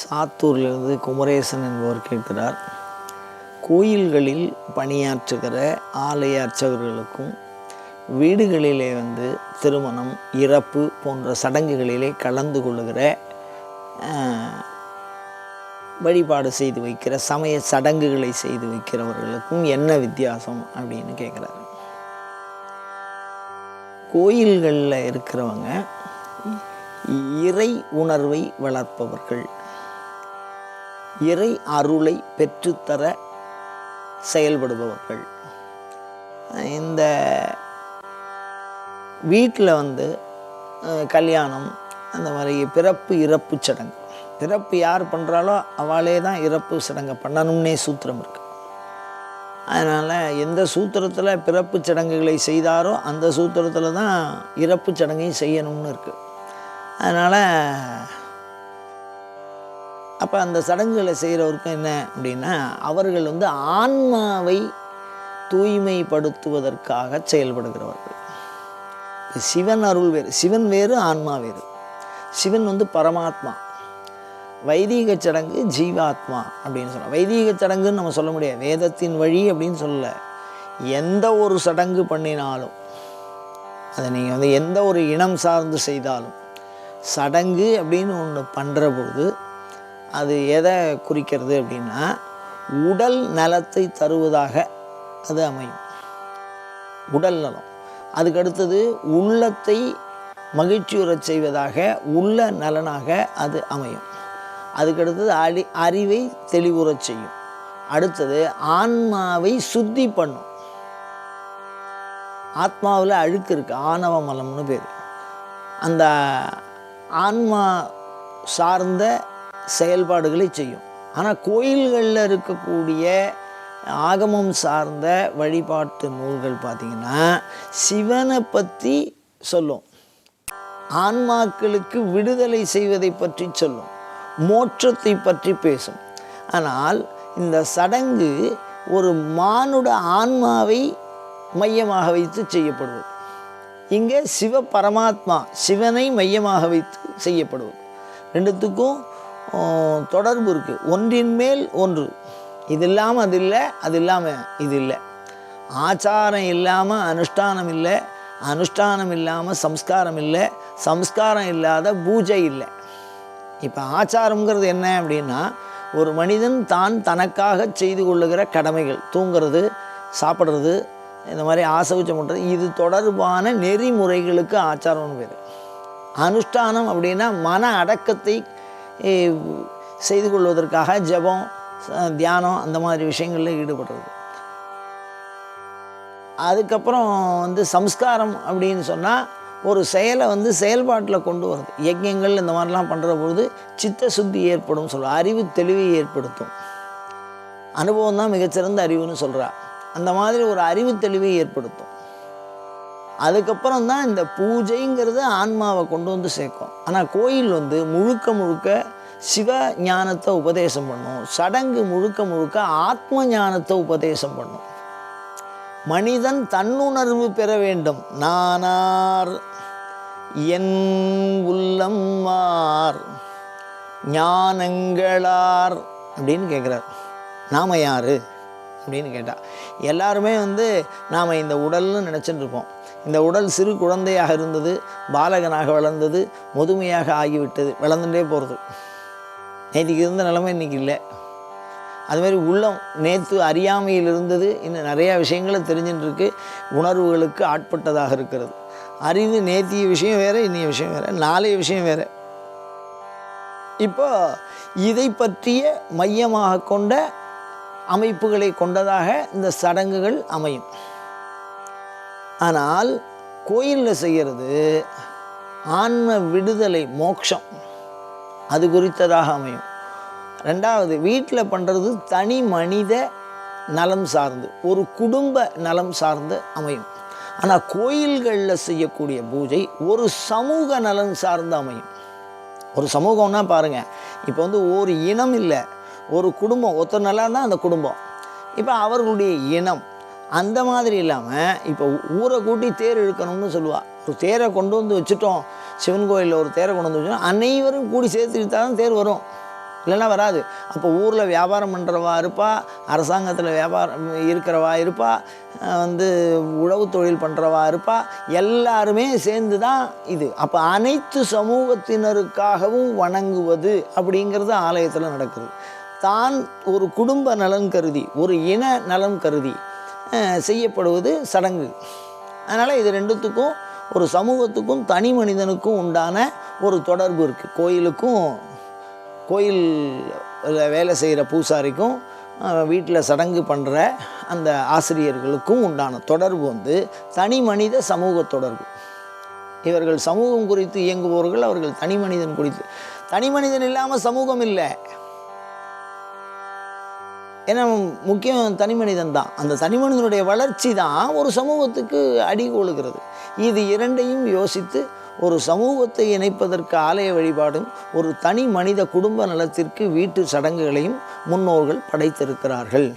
சாத்தூரிலிருந்து குமரேசன் என்பவர் கேட்கிறார். கோயில்களில் பணியாற்றுகிற ஆலய அர்ச்சகர்களுக்கும் வீடுகளிலே திருமணம், இறப்பு போன்ற சடங்குகளிலே கலந்து கொள்ளுகிற வழிபாடு செய்து வைக்கிற சமய சடங்குகளை செய்து வைக்கிறவர்களுக்கும் என்ன வித்தியாசம் அப்படின்னு கேட்குறாரு. கோயில்களில் இருக்கிறவங்க இறை உணர்வை வளர்ப்பவர்கள், இறை அருளை பெற்றுத்தர செயல்படுபவர்கள். இந்த வீட்டில் கல்யாணம், அந்த மாதிரி பிறப்பு இறப்பு சடங்கு, பிறப்பு யார் பண்ணுறாலோ அவளே தான் இறப்பு சடங்கை பண்ணணும்னே சூத்திரம் இருக்குது. அதனால் எந்த சூத்திரத்தில் பிறப்பு சடங்குகளை செய்தாரோ அந்த சூத்திரத்தில் தான் இறப்பு சடங்கையும் செய்யணும்னு இருக்குது. அதனால் அப்போ அந்த சடங்குகளை செய்கிறவருக்கு என்ன அப்படின்னா, அவர்கள் ஆன்மாவை தூய்மைப்படுத்துவதற்காக செயல்படுகிறவர்கள். சிவன் அருள் வேறு, சிவன் வேறு, ஆன்மா வேறு. சிவன் பரமாத்மா. வைதீக சடங்கு ஜீவாத்மா அப்படின்னு சொல்லலாம். வைதீக சடங்குன்னு நம்ம சொல்ல முடியாது, வேதத்தின் வழி அப்படின்னு சொல்லலை. எந்த ஒரு சடங்கு பண்ணினாலும், அதை நீங்கள் எந்த ஒரு இனம் சார்ந்து செய்தாலும், சடங்கு அப்படின்னு ஒன்று பண்ணுற பொழுது அது எதை குறிக்கிறது அப்படின்னா, உடல் நலத்தை தருவதாக அது அமையும். உடல் நலம். அதுக்கடுத்தது உள்ளத்தை மகிழ்ச்சியுறச் செய்வதாக, உள்ள நலனாக அது அமையும். அதுக்கடுத்தது அறிவை தெளிவுறச் செய்யும். அடுத்தது ஆன்மாவை சுத்தி பண்ணும். ஆத்மாவில் அழுக்கு இருக்குது, ஆணவ மலம்னு பேர். அந்த ஆன்மா சார்ந்த செயல்பாடுகளை செய்யும். ஆனால் கோயில்களில் இருக்கக்கூடிய ஆகமம் சார்ந்த வழிபாட்டு நூல்கள் பார்த்திங்கன்னா சிவனை பற்றி சொல்லும், ஆன்மாக்களுக்கு விடுதலை செய்வதை பற்றி சொல்லும், மோட்சத்தை பற்றி பேசும். ஆனால் இந்த சடங்கு ஒரு மானுட ஆன்மாவை மையமாக வைத்து செய்யப்படுவது. இங்கே சிவ பரமாத்மா, சிவனை மையமாக வைத்து செய்யப்படுவது. ரெண்டுத்துக்கும் தொடர்பு இருக்குது. ஒன்றின் மேல் ஒன்று. இது இல்லாமல் அது இல்லை, அது இல்லாமல் இது இல்லை. ஆச்சாரம் இல்லாமல் அனுஷ்டானம் இல்லை, அனுஷ்டானம் இல்லாமல் சம்ஸ்காரம் இல்லை, சம்ஸ்காரம் இல்லாத பூஜை இல்லை. இப்போ ஆச்சாரங்கிறது என்ன அப்படின்னா, ஒரு மனிதன் தான் தனக்காக செய்து கொள்ளுகிற கடமைகள், தூங்கிறது, சாப்பிட்றது, இந்த மாதிரி ஆசௌச்சம் பண்ணுறது, இது தொடர்பான நெறிமுறைகளுக்கு ஆச்சாரம்னு பேர். அனுஷ்டானம் அப்படின்னா மன அடக்கத்தை செய்து கொள்வதற்காக ஜபம், தியானம், அந்த மாதிரி விஷயங்களில் ஈடுபடுறது. அதுக்கப்புறம் சம்ஸ்காரம் அப்படின்னு சொன்னால் ஒரு செயலை செயல்பாட்டில் கொண்டு வருது. யஜ்யங்கள் இந்த மாதிரிலாம் பண்ணுற பொழுது சித்த சுத்தி ஏற்படும் சொல்கிறோம், அறிவு தெளிவை ஏற்படுத்தும். அனுபவம் தான் மிகச்சிறந்த அறிவுன்னு சொல்கிறா. அந்த மாதிரி ஒரு அறிவு தெளிவை ஏற்படுத்தும். அதுக்கப்புறம் தான் இந்த பூஜைங்கிறது ஆன்மாவை கொண்டு சேர்க்கும். ஆனால் கோயில் முழுக்க முழுக்க சிவ ஞானத்தை உபதேசம் பண்ணும். சடங்கு முழுக்க முழுக்க ஆத்ம ஞானத்தை உபதேசம் பண்ணும். மனிதன் தன்னுணர்வு பெற வேண்டும். நானார் என் உள்ளம்மார் ஞானங்களார் அப்படின்னு கேட்குறார். நாம் யார் அப்படின்னு கேட்டால், எல்லாருமே நாம் இந்த உடல்னு நினச்சிட்டு இருப்போம். இந்த உடல் சிறு குழந்தையாக இருந்தது, பாலகனாக வளர்ந்தது, முதுமையாக ஆகிவிட்டது, வளர்ந்துட்டே போகிறது. நேற்றுக்கு இருந்த நிலைமை இன்றைக்கி இல்லை. அதுமாதிரி உள்ளம் நேற்று அறியாமையில் இருந்தது, இன்னும் நிறையா விஷயங்களை தெரிஞ்சுட்டுருக்கு, உணர்வுகளுக்கு ஆட்பட்டதாக இருக்கிறது. அறிவு நேத்திய விஷயம் வேறு, இன்னைய விஷயம் வேறு, நாளைய விஷயம் வேறு. இப்போ இதை பற்றிய மையமாக கொண்ட அமைப்புகளை கொண்டதாக இந்த சடங்குகள் அமையும். ஆனால் கோயிலில் செய்கிறது ஆன்ம விடுதலை, மோட்சம், அது குறித்ததாக அமையும். ரெண்டாவது, வீட்டில் பண்ணுறது தனி மனித நலம் சார்ந்து, ஒரு குடும்ப நலம் சார்ந்து அமையும். ஆனால் கோயில்களில் செய்யக்கூடிய பூஜை ஒரு சமூக நலன் சார்ந்து அமையும். ஒரு சமூகம்னா பாருங்கள், இப்போ ஒரு இனம் இல்லை, ஒரு குடும்பம், ஒருத்தர் நல்லா தான் அந்த குடும்பம். இப்போ அவர்களுடைய இனம் அந்த மாதிரி இல்லாமல், இப்போ ஊரை கூட்டி தேர் இழுக்கணும்னு சொல்லுவாள். ஒரு தேரை கொண்டு வச்சுட்டோம், சிவன் கோயிலில் ஒரு தேரை கொண்டு வச்சுட்டோம், அனைவரும் கூடி சேர்த்துக்கிட்டா தான் தேர் வரும். இல்லைன்னா வராது. அப்போ ஊரில் வியாபாரம் பண்ணுறவா இருப்பா, அரசாங்கத்தில் வியாபாரம் இருக்கிறவா இருப்பா, உழவு தொழில் பண்ணுறவா இருப்பா, எல்லாருமே சேர்ந்து தான் இது. அப்போ அனைத்து சமூகத்தினருக்காகவும் வணங்குவது அப்படிங்கிறது ஆலயத்தில் நடக்குது. தான் ஒரு குடும்ப நலன் கருதி, ஒரு இன நலன் கருதி செய்யப்படுவது சடங்கு. அதனால் இது ரெண்டுத்துக்கும், ஒரு சமூகத்துக்கும் தனி மனிதனுக்கும் உண்டான ஒரு தொடர்பு இருக்குது. கோயிலில் வேலை செய்கிற பூசாரிக்கும் வீட்டில் சடங்கு பண்ணுற அந்த ஆசிரியர்களுக்கும் உண்டான தொடர்பு தனி மனித சமூக தொடர்பு. இவர்கள் சமூகம் குறித்து இயங்குபவர்கள், அவர்கள் தனி மனிதன் குறித்து. தனி மனிதன் இல்லாமல் சமூகம் இல்லை. ஏன்னா முக்கியம் தனி மனிதன் தான். அந்த தனி மனிதனுடைய வளர்ச்சி தான் ஒரு சமூகத்துக்கு அடிகோலுகிறது. இது இரண்டையும் யோசித்து ஒரு சமூகத்தை இணைப்பதற்கு ஆலய வழிபாடும், ஒரு தனி மனித குடும்ப நலத்திற்கு வீட்டு சடங்குகளையும் முன்னோர்கள் படைத்திருக்கிறார்கள்.